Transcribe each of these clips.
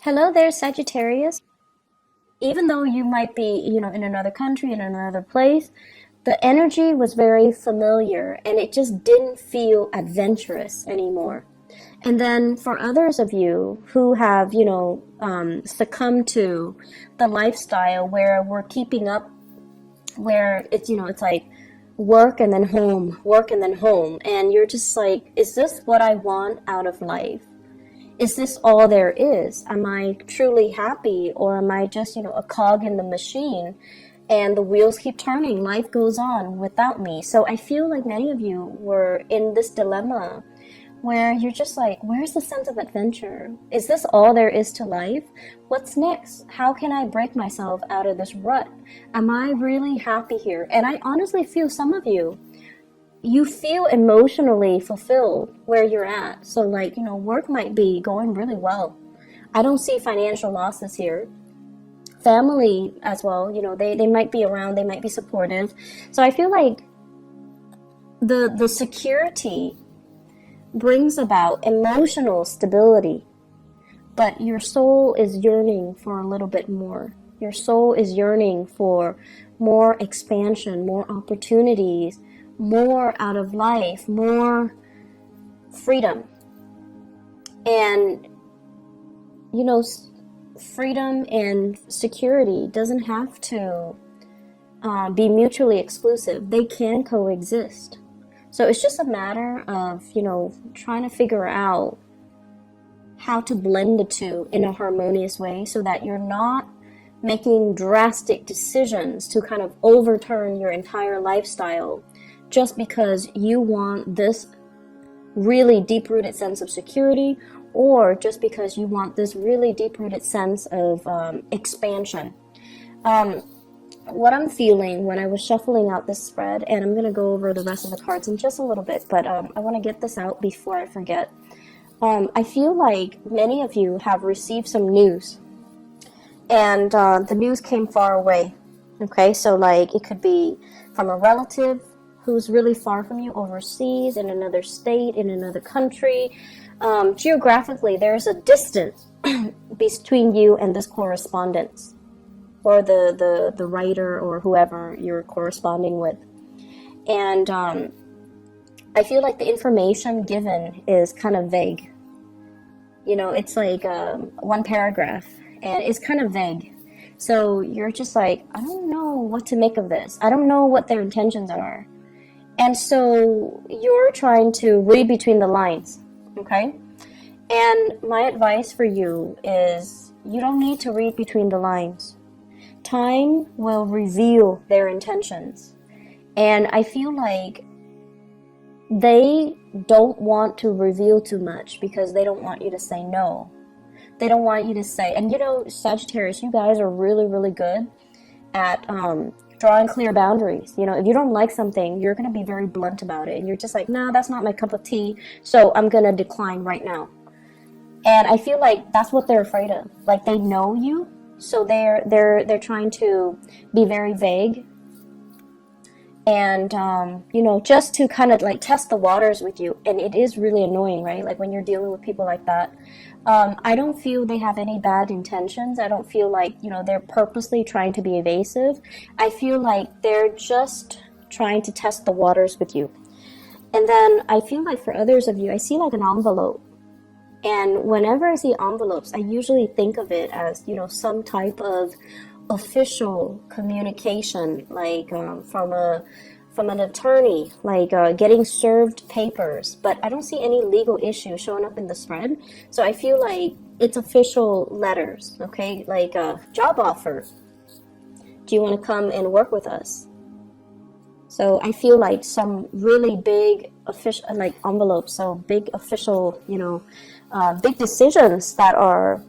Hello there, Sagittarius. Even though you might be, in another country, in another place, the energy was very familiar and it just didn't feel adventurous anymore. And then for others of you who have, succumbed to the lifestyle where we're keeping up, where it's like work and then home, work and then home. And you're just like, is this what I want out of life? Is this all there is? Am I truly happy, or am I just, a cog in the machine and the wheels keep turning? Life goes on without me. So I feel like many of you were in this dilemma where you're just like, where's the sense of adventure? Is this all there is to life? What's next? How can I break myself out of this rut? Am I really happy here? And I honestly feel some of you feel emotionally fulfilled where you're at. So like, work might be going really well. I don't see financial losses here. Family as well, they might be around, they might be supportive. So I feel like the security brings about emotional stability, but your soul is yearning for a little bit more. Your soul is yearning for more expansion, more opportunities, more out of life, more freedom. And, freedom and security doesn't have to be mutually exclusive. They can coexist. So it's just a matter of, trying to figure out how to blend the two in a harmonious way so that you're not making drastic decisions to kind of overturn your entire lifestyle just because you want this really deep-rooted sense of security, or just because you want this really deep-rooted sense of expansion. What I'm feeling when I was shuffling out this spread, and I'm going to go over the rest of the cards in just a little bit, but I want to get this out before I forget. I feel like many of you have received some news, and the news came far away. Okay, so like it could be from a relative who's really far from you, overseas, in another state, in another country. Geographically, there's a distance between you and this correspondence, or the writer or whoever you're corresponding with. And I feel like the information given is kind of vague. It's like one paragraph, and it's kind of vague. So you're just like, I don't know what to make of this. I don't know what their intentions are. And so you're trying to read between the lines, okay? And my advice for you is you don't need to read between the lines. Time will reveal their intentions. And I feel like they don't want to reveal too much because they don't want you to say no. They don't want you to say, and Sagittarius, you guys are really, really good at drawing clear boundaries. If you don't like something, you're going to be very blunt about it. And you're just like, no, that's not my cup of tea. So I'm going to decline right now. And I feel like that's what they're afraid of. Like they know you. So they're trying to be very vague. And, just to kind of like test the waters with you. And it is really annoying, right? Like when you're dealing with people like that. I don't feel they have any bad intentions. I don't feel like, they're purposely trying to be evasive. I feel like they're just trying to test the waters with you. And then I feel like for others of you, I see like an envelope. And whenever I see envelopes, I usually think of it as, some type of official communication, like from an attorney, like getting served papers. But I don't see any legal issue showing up in the spread. So I feel like it's official letters, okay? Like a job offer. Do you want to come and work with us? So I feel like some really big official, like envelopes, so big official, big decisions that are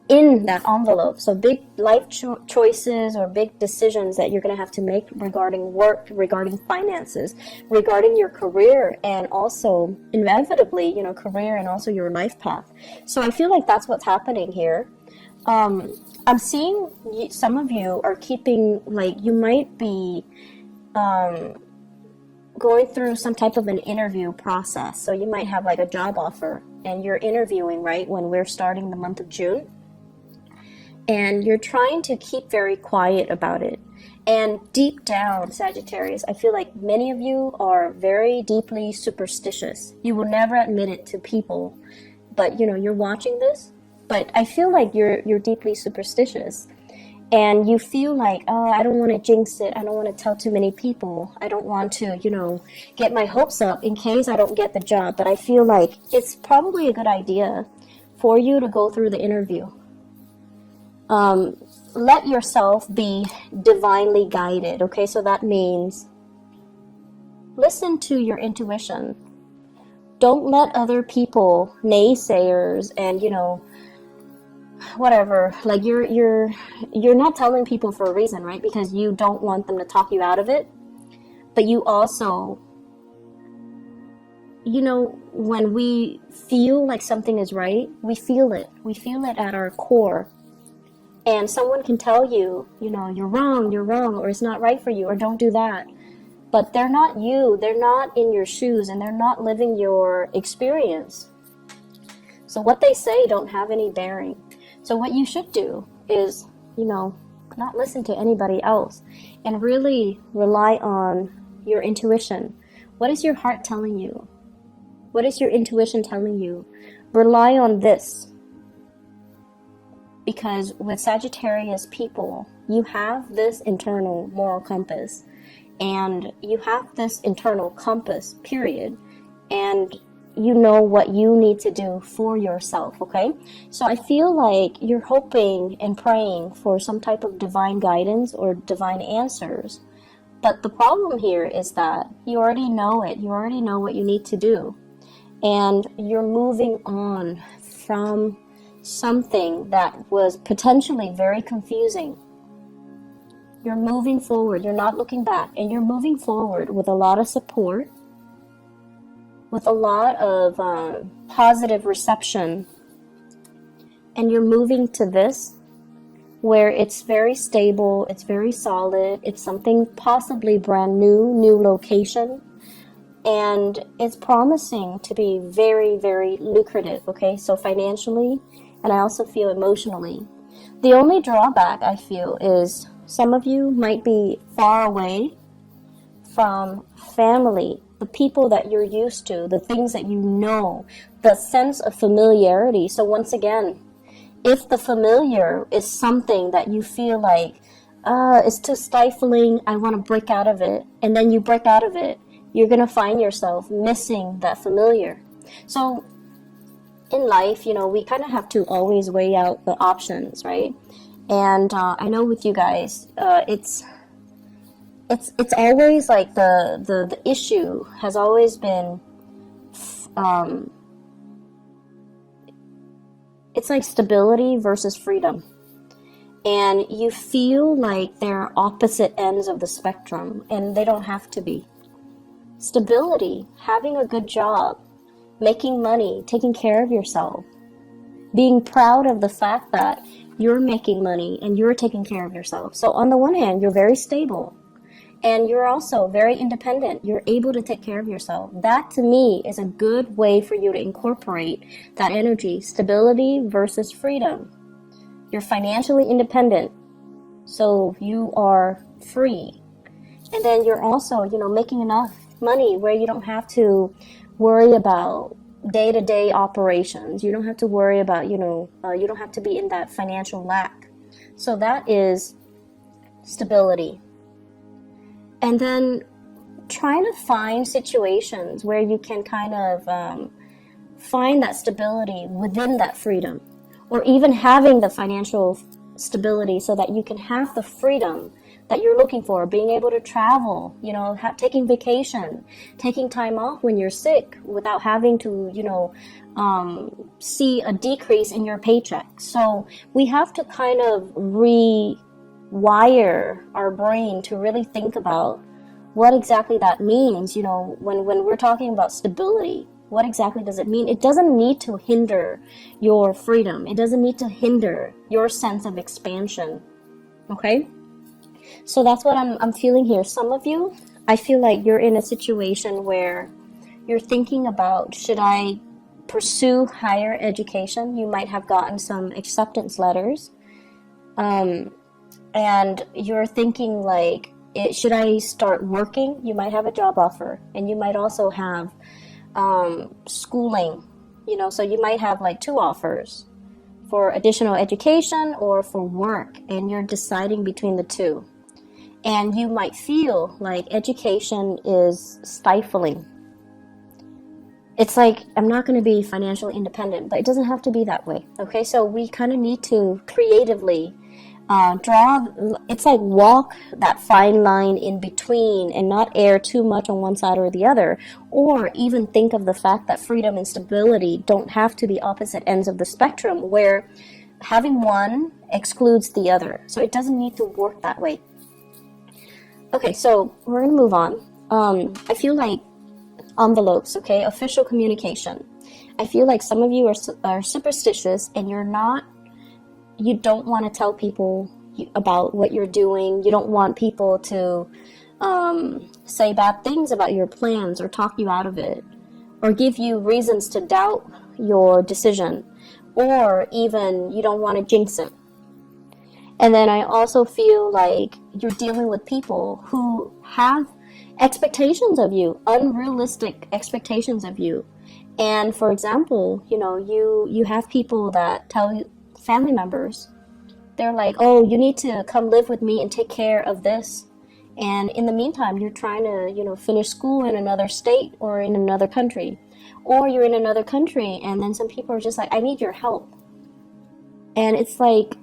in that envelope. So big life choices or big decisions that you're going to have to make regarding work, regarding finances, regarding your career, and also inevitably, career and also your life path. So I feel like that's what's happening here. I'm seeing some of you are keeping, like, you might be going through some type of an interview process. So you might have like a job offer and you're interviewing, right, when we're starting the month of June. And you're trying to keep very quiet about it. And deep down, Sagittarius, I feel like many of you are very deeply superstitious. You will never admit it to people, but you're watching this. But I feel like you're deeply superstitious, and you feel like, oh, I don't want to jinx it. I don't want to tell too many people. I don't want to, get my hopes up in case I don't get the job. But I feel like it's probably a good idea for you to go through the interview. Let yourself be divinely guided, okay? So that means listen to your intuition. Don't let other people, naysayers, and whatever, like you're not telling people for a reason, right? Because you don't want them to talk you out of it. But you also, when we feel like something is right, we feel it at our core. And someone can tell you, you're wrong, or it's not right for you, or don't do that. But they're not you, they're not in your shoes, and they're not living your experience. So what they say don't have any bearing. So what you should do is, not listen to anybody else and really rely on your intuition. What is your heart telling you? What is your intuition telling you? Rely on this. Because with Sagittarius people, you have this internal moral compass, and you have this internal compass, period, and you know what you need to do for yourself, okay? So I feel like you're hoping and praying for some type of divine guidance or divine answers, but the problem here is that you already know it. You already know what you need to do, and you're moving on from something that was potentially very confusing. You're moving forward, you're not looking back, and you're moving forward with a lot of support, with a lot of positive reception, and you're moving to this where it's very stable, it's very solid, it's something possibly brand new location, and it's promising to be very, very lucrative, okay? So financially, and I also feel emotionally. The only drawback I feel is some of you might be far away from family, the people that you're used to, the things that you know, the sense of familiarity. So once again, if the familiar is something that you feel like, it's too stifling, I want to break out of it, and then you break out of it, you're going to find yourself missing that familiar. So in life, we kind of have to always weigh out the options, right? And I know with you guys, it's always like the issue has always been, it's like stability versus freedom. And you feel like they're opposite ends of the spectrum, and they don't have to be. Stability, having a good job, making money, taking care of yourself, being proud of the fact that you're making money and you're taking care of yourself. So on the one hand, you're very stable, and you're also very independent. You're able to take care of yourself. That to me is a good way for you to incorporate that energy, stability versus freedom. You're financially independent, so you are free. And then you're also, making enough money where you don't have to worry about day-to-day operations. You don't have to worry about, you don't have to be in that financial lack. So that is stability. And then trying to find situations where you can kind of find that stability within that freedom, or even having the financial stability so that you can have the freedom that you're looking for, being able to travel, taking vacation, taking time off when you're sick without having to, see a decrease in your paycheck. So we have to kind of rewire our brain to really think about what exactly that means. When we're talking about stability, what exactly does it mean? It doesn't need to hinder your freedom. It doesn't need to hinder your sense of expansion. Okay? So that's what I'm feeling here. Some of you, I feel like you're in a situation where you're thinking about, should I pursue higher education. You might have gotten some acceptance letters, and you're thinking like, should I start working? You might have a job offer, and you might also have schooling, so you might have like 2 offers for additional education or for work, and you're deciding between the 2. And you might feel like education is stifling. It's like, I'm not going to be financially independent, but it doesn't have to be that way. Okay, so we kind of need to creatively it's like walk that fine line in between and not err too much on one side or the other, or even think of the fact that freedom and stability don't have to be opposite ends of the spectrum where having one excludes the other. So it doesn't need to work that way. Okay, so we're going to move on. I feel like envelopes, okay, official communication. I feel like some of you are superstitious, and you don't want to tell people about what you're doing. You don't want people to say bad things about your plans or talk you out of it or give you reasons to doubt your decision, or even you don't want to jinx it. And then I also feel like you're dealing with people who have expectations of you, unrealistic expectations of you. And for example, you have people that tell you, family members, they're like, oh, you need to come live with me and take care of this. And in the meantime, you're trying to, finish school in another state or in another country. Or you're in another country, and then some people are just like, I need your help. And it's like,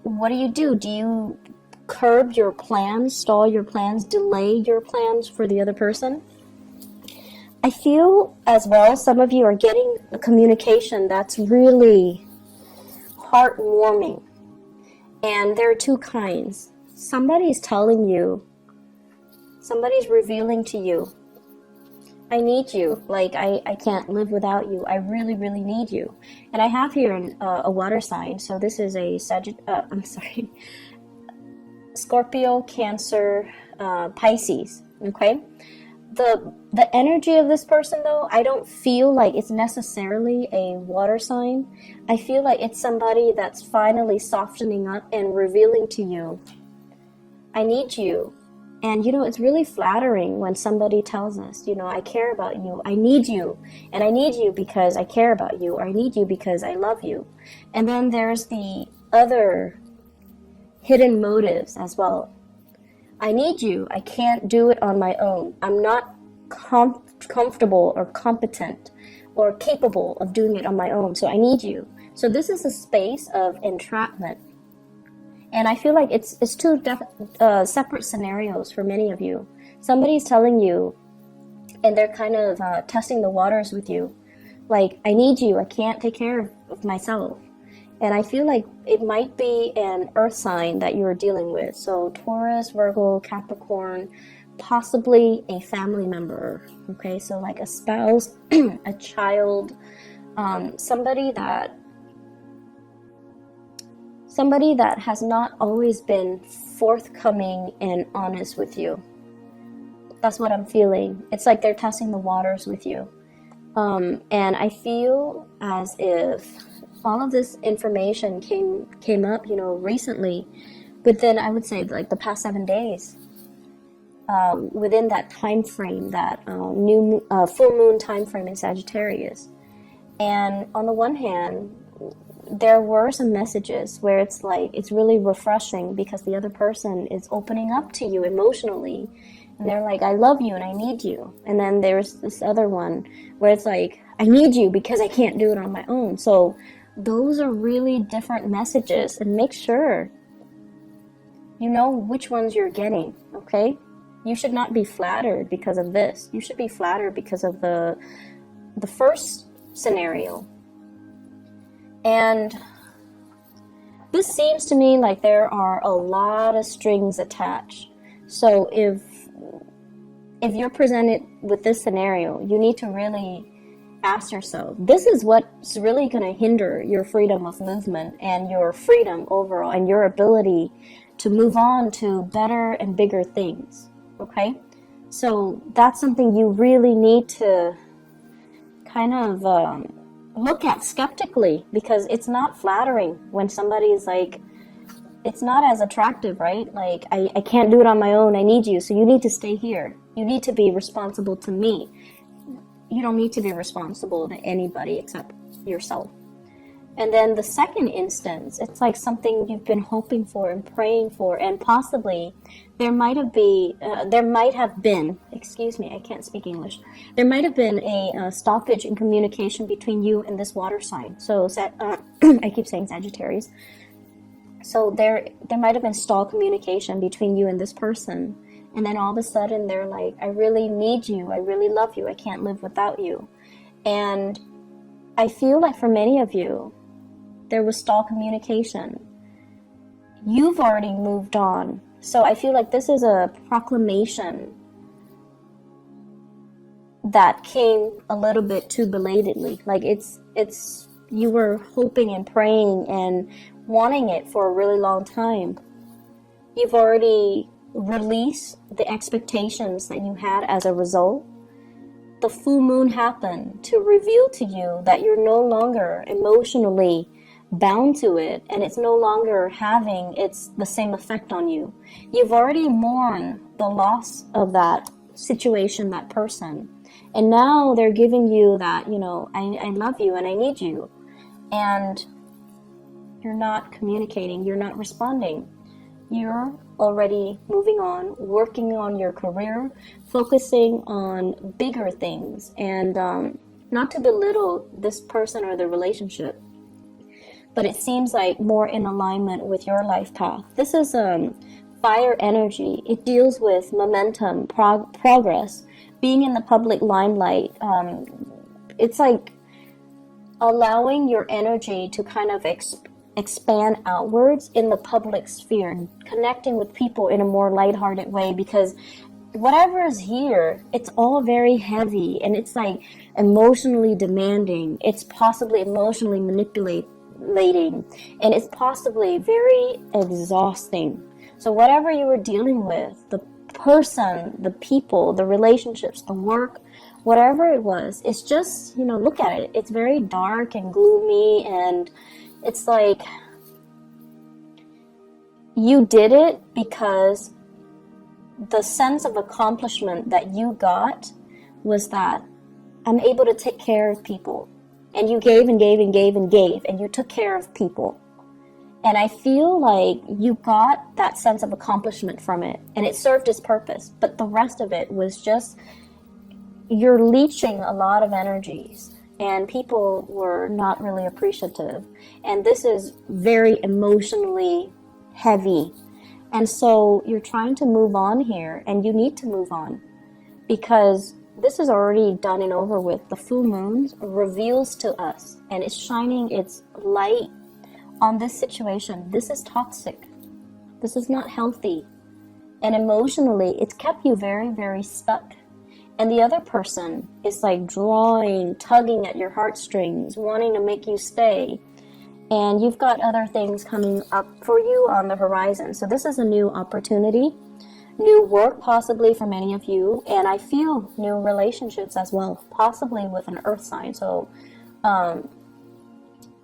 what do? Do you curb your plans, stall your plans, delay your plans for the other person? I feel as well some of you are getting a communication that's really heartwarming. And there are 2 kinds. Somebody's telling you, somebody's revealing to you, I need you. Like, I can't live without you. I really, really need you. And I have here a water sign. So this is a Scorpio, Cancer, Pisces. Okay? The energy of this person, though, I don't feel like it's necessarily a water sign. I feel like it's somebody that's finally softening up and revealing to you, I need you. And, it's really flattering when somebody tells us, I care about you, I need you, and I need you because I care about you, or I need you because I love you. And then there's the other hidden motives as well. I need you. I can't do it on my own. I'm not comfortable or competent or capable of doing it on my own, so I need you. So this is a space of entrapment. And I feel like it's 2 separate scenarios for many of you. Somebody's telling you, and they're kind of testing the waters with you. Like, I need you. I can't take care of myself. And I feel like it might be an earth sign that you're dealing with. So Taurus, Virgo, Capricorn, possibly a family member. Okay, so like a spouse, a child, somebody that has not always been forthcoming and honest with you. That's what I'm feeling. It's like they're testing the waters with you. And I feel as if all of this information came up, recently, within, I would say, like the past 7 days, within that time frame, that full moon time frame in Sagittarius. And on the one hand, there were some messages where it's like, it's really refreshing because the other person is opening up to you emotionally. And they're like, I love you and I need you. And then there's this other one where it's like, I need you because I can't do it on my own. So those are really different messages, and make sure you know which ones you're getting, okay? You should not be flattered because of this. You should be flattered because of the first scenario. And this seems to me like there are a lot of strings attached. So if you're presented with this scenario, you need to really ask yourself, this is what's really going to hinder your freedom of movement and your freedom overall and your ability to move on to better and bigger things, okay? So that's something you really need to kind of look at skeptically, because it's not flattering when somebody's like, it's not as attractive, right? Like, I can't do it on my own, I need you, so you need to stay here. You need to be responsible to me. You don't need to be responsible to anybody except yourself. And then the second instance, it's like something you've been hoping for and praying for, and possibly there might have been, excuse me, I can't speak English. There might have been a stoppage in communication between you and this water sign. So I keep saying Sagittarius. So there might have been stalled communication between you and this person. And then all of a sudden they're like, I really need you. I really love you. I can't live without you. And I feel like for many of you, there was stalled communication. You've already moved on. So I feel like this is a proclamation that came a little bit too belatedly. Like it's you were hoping and praying and wanting it for a really long time. You've already released the expectations that you had as a result. The full moon happened to reveal to you that you're no longer emotionally bound to it, and it's no longer having the same effect on you. You've already mourned the loss of that situation, that person, and now they're giving you that, I love you and I need you, and you're not communicating, you're not responding. You're already moving on, working on your career, focusing on bigger things, and not to belittle this person or the relationship, but it seems like more in alignment with your life path. This is fire energy. It deals with momentum, progress, being in the public limelight. It's like allowing your energy to kind of expand outwards in the public sphere, connecting with people in a more lighthearted way, because whatever is here, it's all very heavy, and it's like emotionally demanding. It's possibly emotionally manipulating, and it's possibly very exhausting. So whatever you were dealing with, the person, the people, the relationships, the work, whatever it was, it's just, look at it. It's very dark and gloomy, and it's like you did it because the sense of accomplishment that you got was that I'm able to take care of people. And you gave and gave and gave and gave, and you took care of people. And I feel like you got that sense of accomplishment from it, and it served its purpose. But the rest of it was just, you're leeching a lot of energies, and people were not really appreciative. And this is very emotionally heavy. And so you're trying to move on here, and you need to move on, because this is already done and over with. The full moon reveals to us, and it's shining its light on this situation. This is toxic. This is not healthy. And emotionally, it's kept you very, very stuck. And the other person is like drawing, tugging at your heartstrings, wanting to make you stay. And you've got other things coming up for you on the horizon. So this is a new opportunity. New work possibly for many of you, and I feel new relationships as well, possibly with an earth sign. So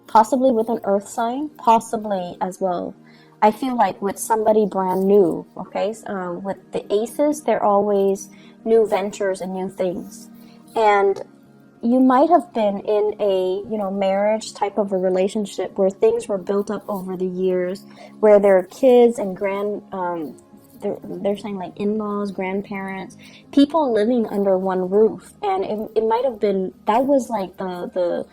possibly with an earth sign, possibly as well, I feel like with somebody brand new. Okay, with the aces, they're always new ventures and new things. And you might have been in a marriage type of a relationship where things were built up over the years, where there are kids and they're saying like in-laws, grandparents, people living under one roof. And it might have been, that was like the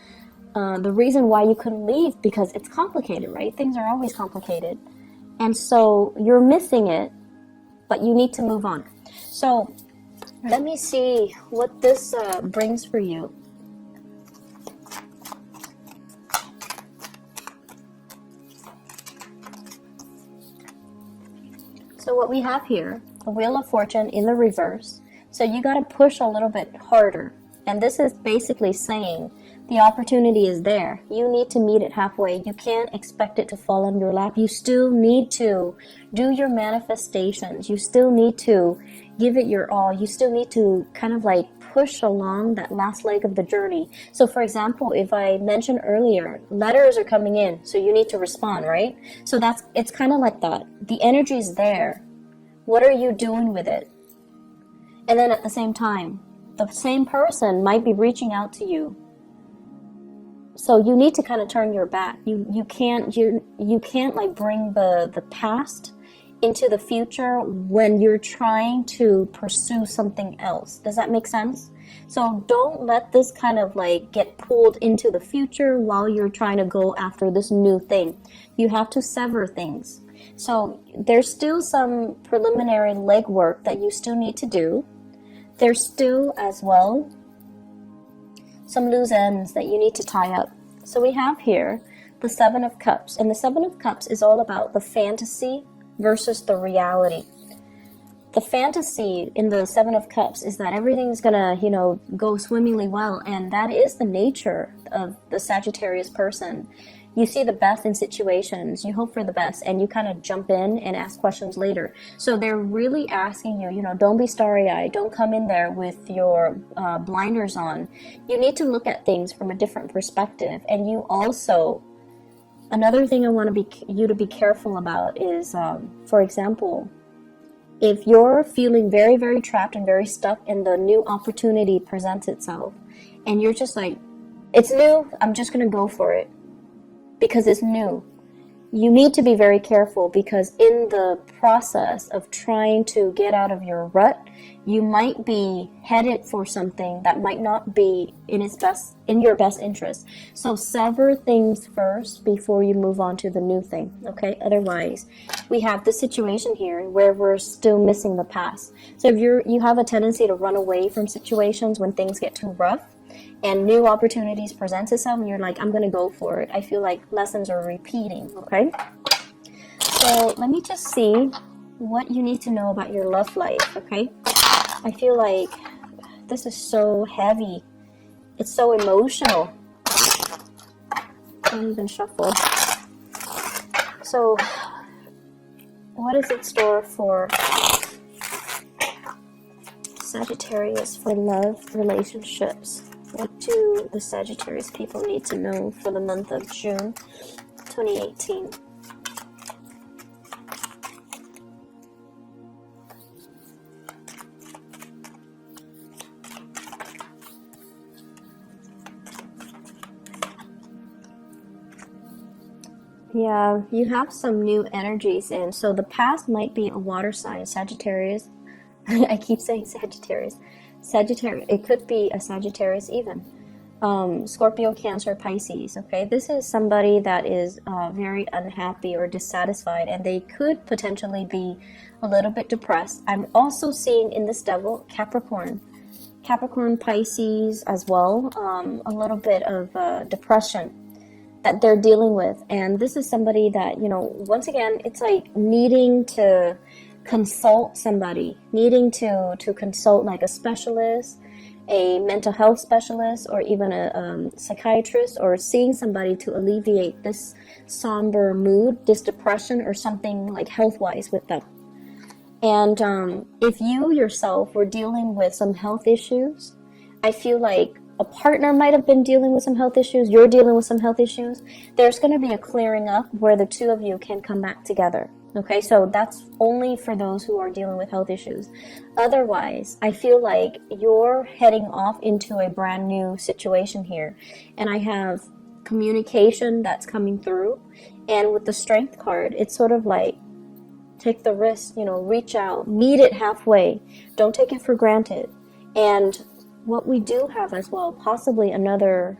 reason why you couldn't leave, because it's complicated, right? Things are always complicated. And so you're missing it, but you need to move on. So let me see what this brings for you. So what we have here, the Wheel of Fortune in the reverse. So you got to push a little bit harder. And this is basically saying the opportunity is there. You need to meet it halfway. You can't expect it to fall on your lap. You still need to do your manifestations. You still need to give it your all. You still need to kind of like push along that last leg of the journey. So for example, if I mentioned earlier, letters are coming in, so you need to respond, right? So it's kind of like that. The energy is there. What are you doing with it? And then at the same time, the same person might be reaching out to you. So you need to kind of turn your back. You can't like bring the past into the future when you're trying to pursue something else. Does that make sense? So don't let this kind of like get pulled into the future while you're trying to go after this new thing. You have to sever things. So there's still some preliminary legwork that you still need to do. There's still as well some loose ends that you need to tie up. So we have here the Seven of Cups, and the Seven of Cups is all about the fantasy versus the reality. The fantasy in the Seven of Cups is that everything's gonna, go swimmingly well, and that is the nature of the Sagittarius person. You see the best in situations, you hope for the best, and you kind of jump in and ask questions later. So they're really asking you, don't be starry-eyed, don't come in there with your blinders on. You need to look at things from a different perspective. And you also, another thing I want you to be careful about is, for example, if you're feeling very, very trapped and very stuck and the new opportunity presents itself, and you're just like, it's new, I'm just going to go for it because it's new. You need to be very careful, because in the process of trying to get out of your rut, you might be headed for something that might not be in your best interest. So sever things first before you move on to the new thing, okay? Otherwise, we have this situation here where we're still missing the past. So if you have a tendency to run away from situations when things get too rough, and new opportunities present itself, and you're like, I'm going to go for it. I feel like lessons are repeating, okay? So let me just see what you need to know about your love life, okay? I feel like this is so heavy. It's so emotional. Don't even shuffle. So what is in store for Sagittarius for love relationships? What do the Sagittarius people need to know for the month of June 2018? Yeah, you have some new energies in. So the past might be a water sign, Sagittarius. I keep saying Sagittarius. Sagittarius, it could be a Sagittarius even. Scorpio, Cancer, Pisces, okay? This is somebody that is very unhappy or dissatisfied, and they could potentially be a little bit depressed. I'm also seeing in this devil, Capricorn, Pisces as well, a little bit of depression that they're dealing with. And this is somebody that, once again, it's like needing to consult somebody, needing to consult like a specialist, a mental health specialist, or even a psychiatrist, or seeing somebody to alleviate this somber mood, this depression, or something like health-wise with them. And if you yourself were dealing with some health issues, I feel like a partner might have been dealing with some health issues, you're dealing with some health issues, there's going to be a clearing up where the two of you can come back together. Okay, so that's only for those who are dealing with health issues. Otherwise, I feel like you're heading off into a brand new situation here. And I have communication that's coming through. And with the Strength card, it's sort of like, take the risk, reach out, meet it halfway. Don't take it for granted. And what we do have as well, possibly another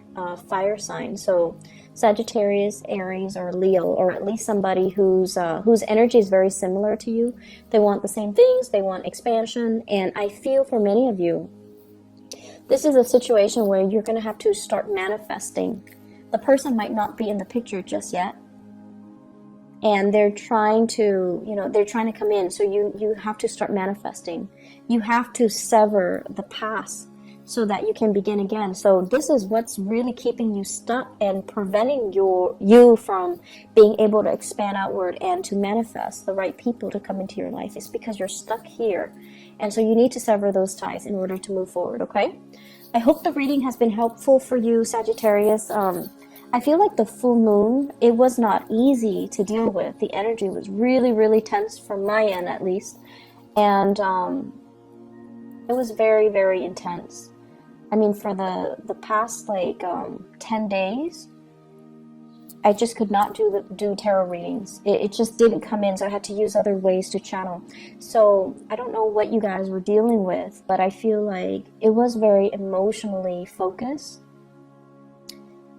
fire sign. So Sagittarius, Aries, or Leo, or at least somebody whose energy is very similar to you. They want the same things, they want expansion, and I feel for many of you, this is a situation where you're going to have to start manifesting. The person might not be in the picture just yet, and they're trying to, they're trying to come in, so you have to start manifesting. You have to sever the past. so that you can begin again. So this is what's really keeping you stuck and preventing you from being able to expand outward and to manifest the right people to come into your life. It's because you're stuck here. And so you need to sever those ties in order to move forward, okay? I hope the reading has been helpful for you, Sagittarius. I feel like the full moon, it was not easy to deal with. The energy was really, really tense from my end, at least. And it was very, very intense. I mean, for the past like 10 days, I just could not do tarot readings. It just didn't come in, so I had to use other ways to channel. So I don't know what you guys were dealing with, but I feel like it was very emotionally focused.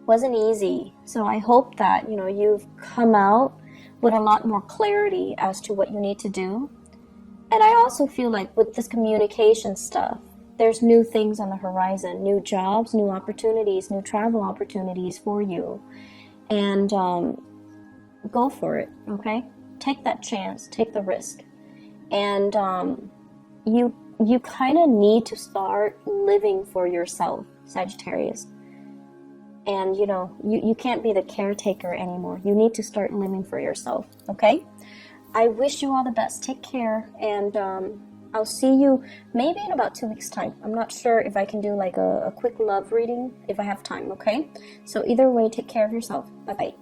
Wasn't easy. So I hope that, you know, you've come out with a lot more clarity as to what you need to do. And I also feel like with this communication stuff, there's new things on the horizon, new jobs, new opportunities, new travel opportunities for you. And go for it, okay? Take that chance, take the risk. And you kind of need to start living for yourself, Sagittarius. And, you know, you can't be the caretaker anymore. You need to start living for yourself, okay? I wish you all the best. Take care, and I'll see you maybe in about 2 weeks' time. I'm not sure if I can do like a quick love reading if I have time, okay? So either way, take care of yourself. Bye-bye.